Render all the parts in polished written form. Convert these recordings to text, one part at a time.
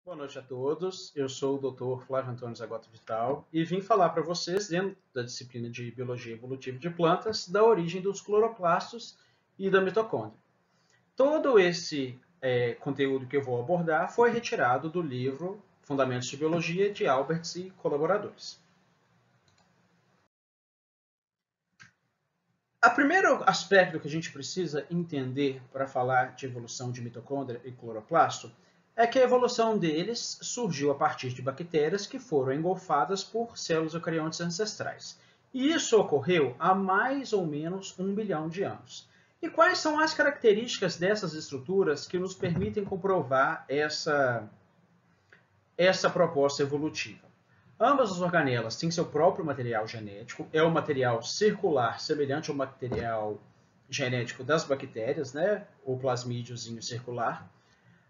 Boa noite a todos. Eu sou o Dr. Flávio Antônio Zagotto Vital e vim falar para vocês, dentro da disciplina de Biologia Evolutiva de Plantas, da origem dos cloroplastos e da mitocôndria. Todo esse conteúdo que eu vou abordar foi retirado do livro Fundamentos de Biologia de Alberts e colaboradores. O primeiro aspecto que a gente precisa entender para falar de evolução de mitocôndria e cloroplasto é que a evolução deles surgiu a partir de bactérias que foram engolfadas por células eucariontes ancestrais. E isso ocorreu há mais ou menos 1 bilhão de anos. E quais são as características dessas estruturas que nos permitem comprovar essa proposta evolutiva? Ambas as organelas têm seu próprio material genético, é um material circular, semelhante ao material genético das bactérias, né? O plasmídiozinho circular.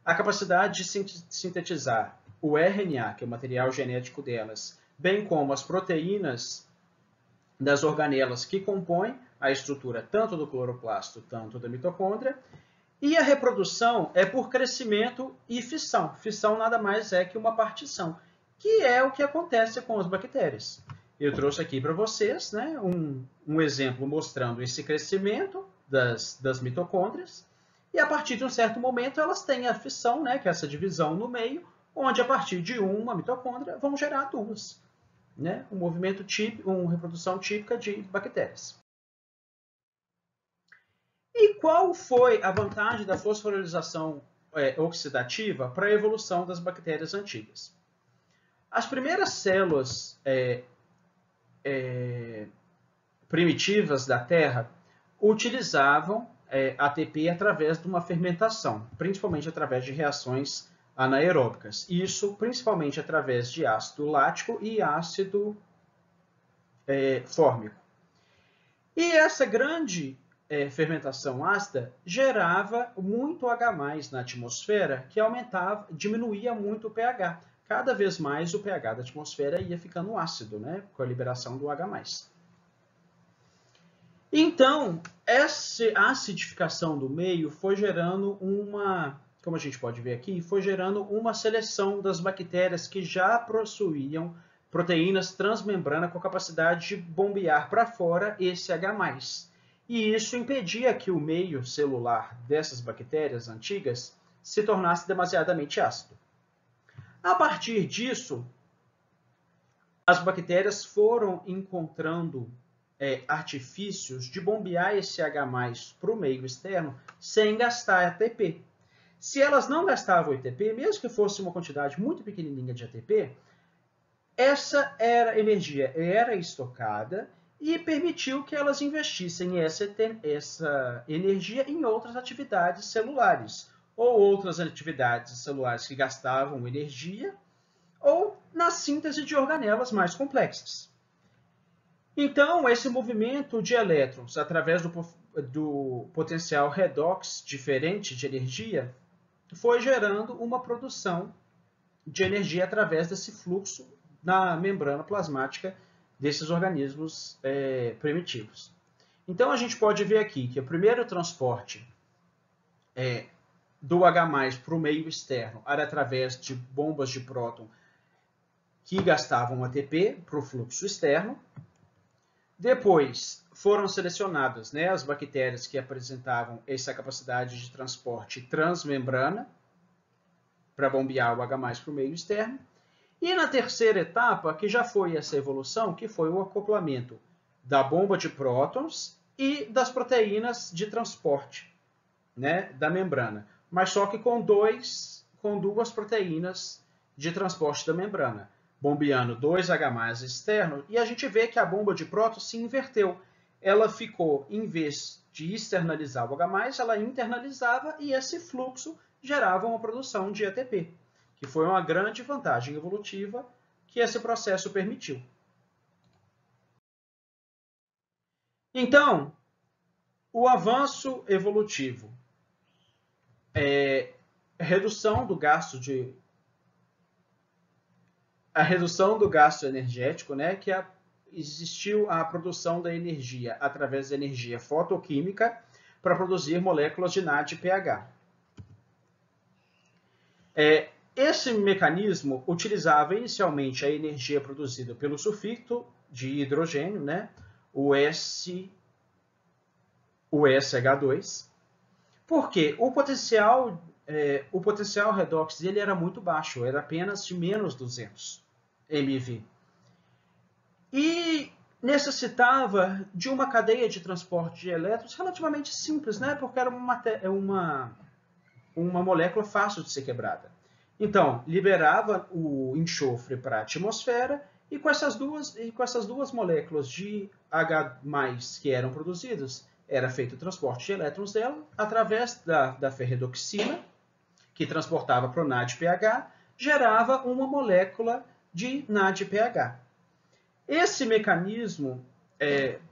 A capacidade de sintetizar o RNA, que é o material genético delas, bem como as proteínas das organelas que compõem a estrutura tanto do cloroplasto, tanto da mitocôndria. E a reprodução é por crescimento e fissão. Fissão nada mais é que uma partição, que é o que acontece com as bactérias. Eu trouxe aqui para vocês, né, um exemplo mostrando esse crescimento das mitocôndrias. E a partir de um certo momento elas têm a fissão, né, que é essa divisão no meio, onde a partir de uma mitocôndria vão gerar duas. Né, um movimento típico, uma reprodução típica de bactérias. E qual foi a vantagem da fosforilização oxidativa para a evolução das bactérias antigas? As primeiras células primitivas da Terra utilizavam ATP através de uma fermentação, principalmente através de reações anaeróbicas. Isso principalmente através de ácido lático e ácido fórmico. E essa grande fermentação ácida gerava muito H+ na atmosfera, que diminuía muito o pH. Cada vez mais o pH da atmosfera ia ficando ácido, né, com a liberação do H+. Então, essa acidificação do meio foi gerando como a gente pode ver aqui, foi gerando uma seleção das bactérias que já possuíam proteínas transmembrana com capacidade de bombear para fora esse H+. E isso impedia que o meio celular dessas bactérias antigas se tornasse demasiadamente ácido. A partir disso, as bactérias foram encontrando artifícios de bombear esse H+ para o meio externo sem gastar ATP. Se elas não gastavam ATP, mesmo que fosse uma quantidade muito pequenininha de ATP, essa energia era estocada e permitiu que elas investissem essa energia em outras atividades celulares, ou outras atividades celulares que gastavam energia, ou na síntese de organelas mais complexas. Então, esse movimento de elétrons através do potencial redox diferente de energia foi gerando uma produção de energia através desse fluxo na membrana plasmática desses organismos primitivos. Então, a gente pode ver aqui que o primeiro transporte do H+ para o meio externo era através de bombas de próton que gastavam ATP para o fluxo externo. Depois foram selecionadas, né, as bactérias que apresentavam essa capacidade de transporte transmembrana para bombear o H+ para o meio externo. E na terceira etapa, que já foi essa evolução, que foi o acoplamento da bomba de prótons e das proteínas de transporte, né, da membrana, mas só que com duas proteínas de transporte da membrana, bombeando 2 H+ externo, e a gente vê que a bomba de prótons se inverteu. Ela ficou, em vez de externalizar o H+, ela internalizava e esse fluxo gerava uma produção de ATP, que foi uma grande vantagem evolutiva que esse processo permitiu. Então, o avanço evolutivo a redução do gasto energético, né, que existiu a produção da energia através da energia fotoquímica para produzir moléculas de NADPH. Esse mecanismo utilizava inicialmente a energia produzida pelo sulfito de hidrogênio, né? o SH2, porque o potencial redox dele era muito baixo, era apenas de menos 200 MeV. E necessitava de uma cadeia de transporte de elétrons relativamente simples, né? Porque era uma molécula fácil de ser quebrada. Então, liberava o enxofre para a atmosfera e com essas duas moléculas de H+, que eram produzidas, era feito o transporte de elétrons dela através da ferredoxina, que transportava para o NADPH, gerava uma molécula de NADPH. Esse mecanismo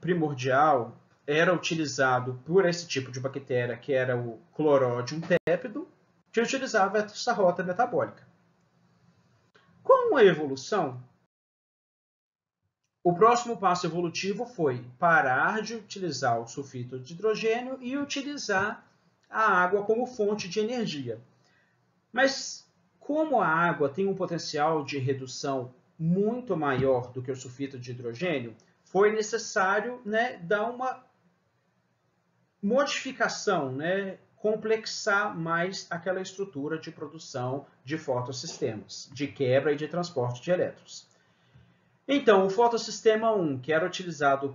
primordial era utilizado por esse tipo de bactéria, que era o Chlorodium tépido, que utilizava essa rota metabólica. Com a evolução, o próximo passo evolutivo foi parar de utilizar o sulfito de hidrogênio e utilizar a água como fonte de energia. Mas como a água tem um potencial de redução muito maior do que o sulfito de hidrogênio, foi necessário, né, dar uma modificação, né, complexar mais aquela estrutura de produção de fotossistemas, de quebra e de transporte de elétrons. Então, o fotossistema 1, que era utilizado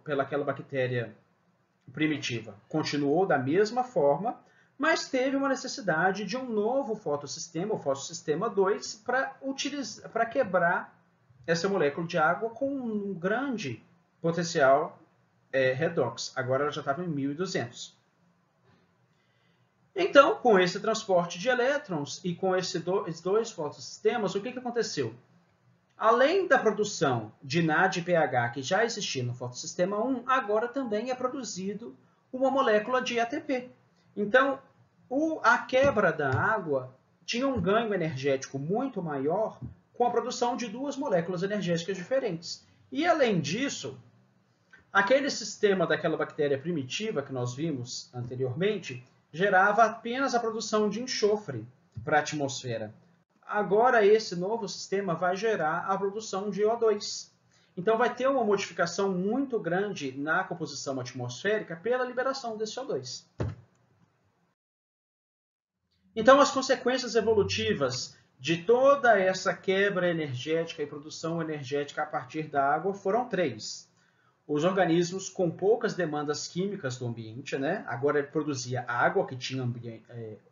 pelaquela bactéria primitiva, continuou da mesma forma, mas teve uma necessidade de um novo fotossistema, o fotossistema 2, para quebrar essa molécula de água com um grande potencial redox. Agora ela já estava em 1200. Então, com esse transporte de elétrons e com esses dois fotossistemas, o que aconteceu? Além da produção de NADPH que já existia no fotossistema 1, agora também é produzido uma molécula de ATP. Então, a quebra da água tinha um ganho energético muito maior com a produção de duas moléculas energéticas diferentes. E, além disso, aquele sistema daquela bactéria primitiva que nós vimos anteriormente gerava apenas a produção de enxofre para a atmosfera. Agora, esse novo sistema vai gerar a produção de O2. Então, vai ter uma modificação muito grande na composição atmosférica pela liberação desse O2. Então, as consequências evolutivas de toda essa quebra energética e produção energética a partir da água foram três. Os organismos com poucas demandas químicas do ambiente, né? Agora ele produzia água, que tinha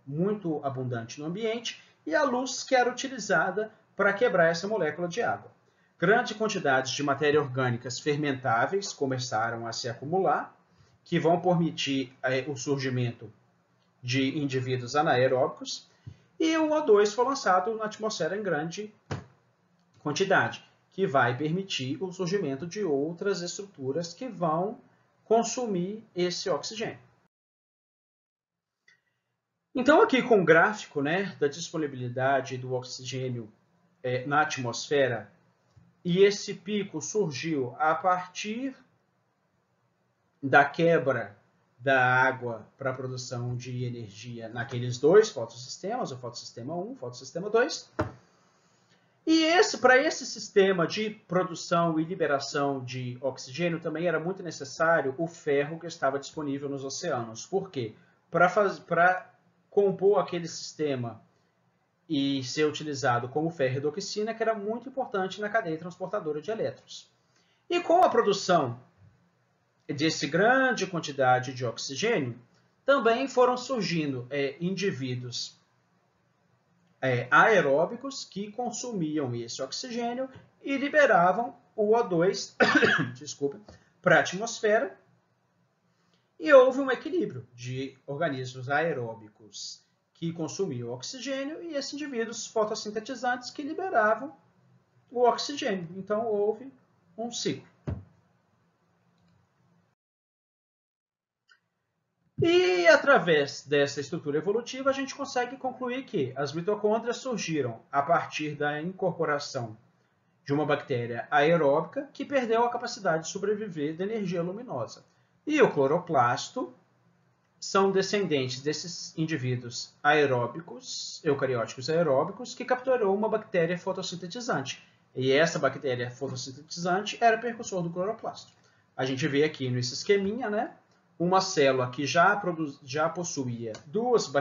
muito abundante no ambiente, e a luz que era utilizada para quebrar essa molécula de água. Grandes quantidades de matéria orgânicas fermentáveis começaram a se acumular, que vão permitir o surgimento de indivíduos anaeróbicos, e o O2 foi lançado na atmosfera em grande quantidade, que vai permitir o surgimento de outras estruturas que vão consumir esse oxigênio. Então, aqui com o gráfico, né, da disponibilidade do oxigênio na atmosfera, e esse pico surgiu a partir da quebra da água para a produção de energia naqueles dois fotossistemas, o fotossistema 1 e o fotossistema 2. E para esse sistema de produção e liberação de oxigênio também era muito necessário o ferro que estava disponível nos oceanos. Por quê? Para compor aquele sistema e ser utilizado como ferredoxina, que era muito importante na cadeia transportadora de elétrons. E com a produção dessa grande quantidade de oxigênio, também foram surgindo indivíduos aeróbicos que consumiam esse oxigênio e liberavam o O2 para a atmosfera. E houve um equilíbrio de organismos aeróbicos que consumiam oxigênio e esses indivíduos fotossintetizantes que liberavam o oxigênio. Então, houve um ciclo. E, através dessa estrutura evolutiva, a gente consegue concluir que as mitocôndrias surgiram a partir da incorporação de uma bactéria aeróbica que perdeu a capacidade de sobreviver da energia luminosa. E o cloroplasto são descendentes desses indivíduos aeróbicos, eucarióticos aeróbicos, que capturou uma bactéria fotossintetizante. E essa bactéria fotossintetizante era precursor do cloroplasto. A gente vê aqui nesse esqueminha, né, uma célula que já possuía duas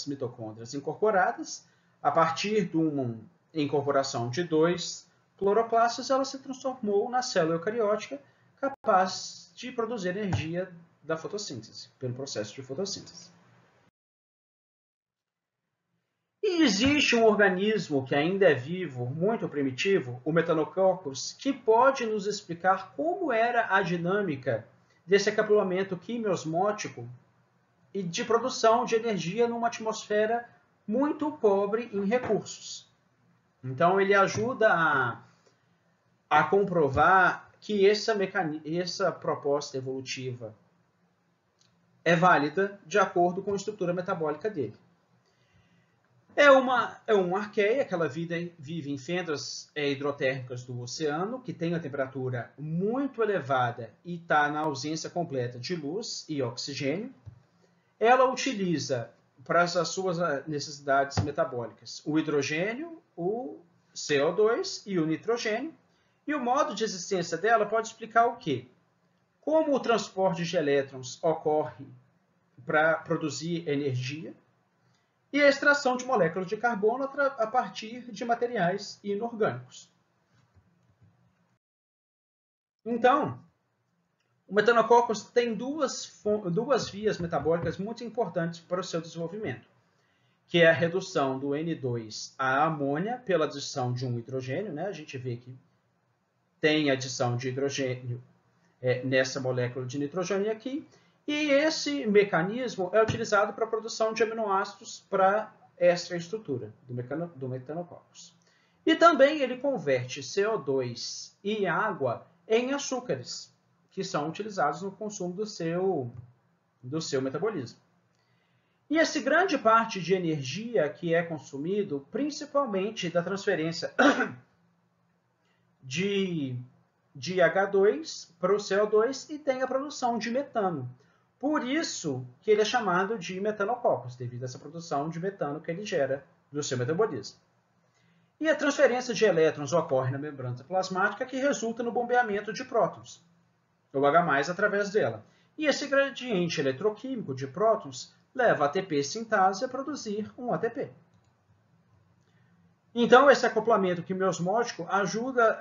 mitocôndrias incorporadas. A partir de uma incorporação de 2 cloroplastos, ela se transformou na célula eucariótica capaz de produzir energia da fotossíntese, pelo processo de fotossíntese. E existe um organismo que ainda é vivo, muito primitivo, o Metanococcus, que pode nos explicar como era a dinâmica desse acoplamento quimiosmótico e de produção de energia numa atmosfera muito pobre em recursos. Então, ele ajuda a comprovar que essa proposta evolutiva é válida de acordo com a estrutura metabólica dele. É uma arqueia, que ela vive em fendas hidrotérmicas do oceano, que tem a temperatura muito elevada e está na ausência completa de luz e oxigênio. Ela utiliza para as suas necessidades metabólicas o hidrogênio, o CO2 e o nitrogênio. E o modo de existência dela pode explicar o quê? Como o transporte de elétrons ocorre para produzir energia e a extração de moléculas de carbono a partir de materiais inorgânicos. Então, o Metanococcus tem duas vias metabólicas muito importantes para o seu desenvolvimento, que é a redução do N2 à amônia pela adição de um hidrogênio, né? A gente vê que tem adição de hidrogênio nessa molécula de nitrogênio aqui, e esse mecanismo é utilizado para a produção de aminoácidos para essa estrutura do Metanococcus. E também ele converte CO2 e água em açúcares, que são utilizados no consumo do seu metabolismo. E essa grande parte de energia que é consumido, principalmente da transferência de H2 para o CO2 e tem a produção de metano. Por isso que ele é chamado de Metanococcus, devido a essa produção de metano que ele gera do seu metabolismo. E a transferência de elétrons ocorre na membrana plasmática, que resulta no bombeamento de prótons, ou H+, através dela. E esse gradiente eletroquímico de prótons leva a ATP sintase a produzir um ATP. Então, esse acoplamento quimiosmótico ajuda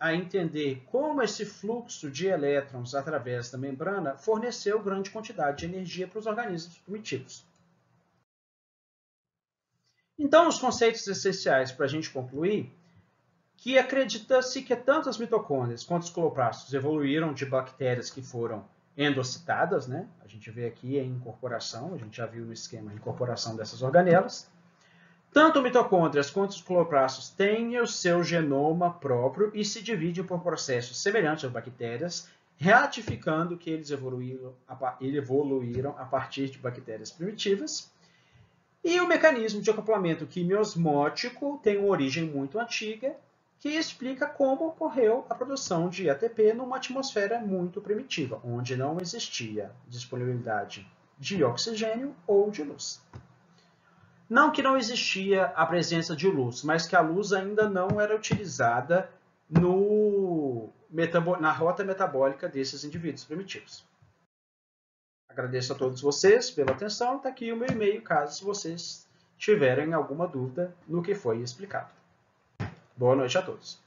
a entender como esse fluxo de elétrons através da membrana forneceu grande quantidade de energia para os organismos primitivos. Então, os conceitos essenciais para a gente concluir, que acredita-se que tanto as mitocôndrias quanto os cloroplastos evoluíram de bactérias que foram endocitadas, né? A gente vê aqui a incorporação, a gente já viu no esquema a incorporação dessas organelas. Tanto mitocôndrias quanto os cloroplastos têm o seu genoma próprio e se dividem por processos semelhantes às bactérias, ratificando que eles evoluíram a partir de bactérias primitivas. E o mecanismo de acoplamento quimiosmótico tem uma origem muito antiga, que explica como ocorreu a produção de ATP numa atmosfera muito primitiva, onde não existia disponibilidade de oxigênio ou de luz. Não que não existia a presença de luz, mas que a luz ainda não era utilizada na rota metabólica desses indivíduos primitivos. Agradeço a todos vocês pela atenção. Está aqui o meu e-mail, caso vocês tiverem alguma dúvida no que foi explicado. Boa noite a todos.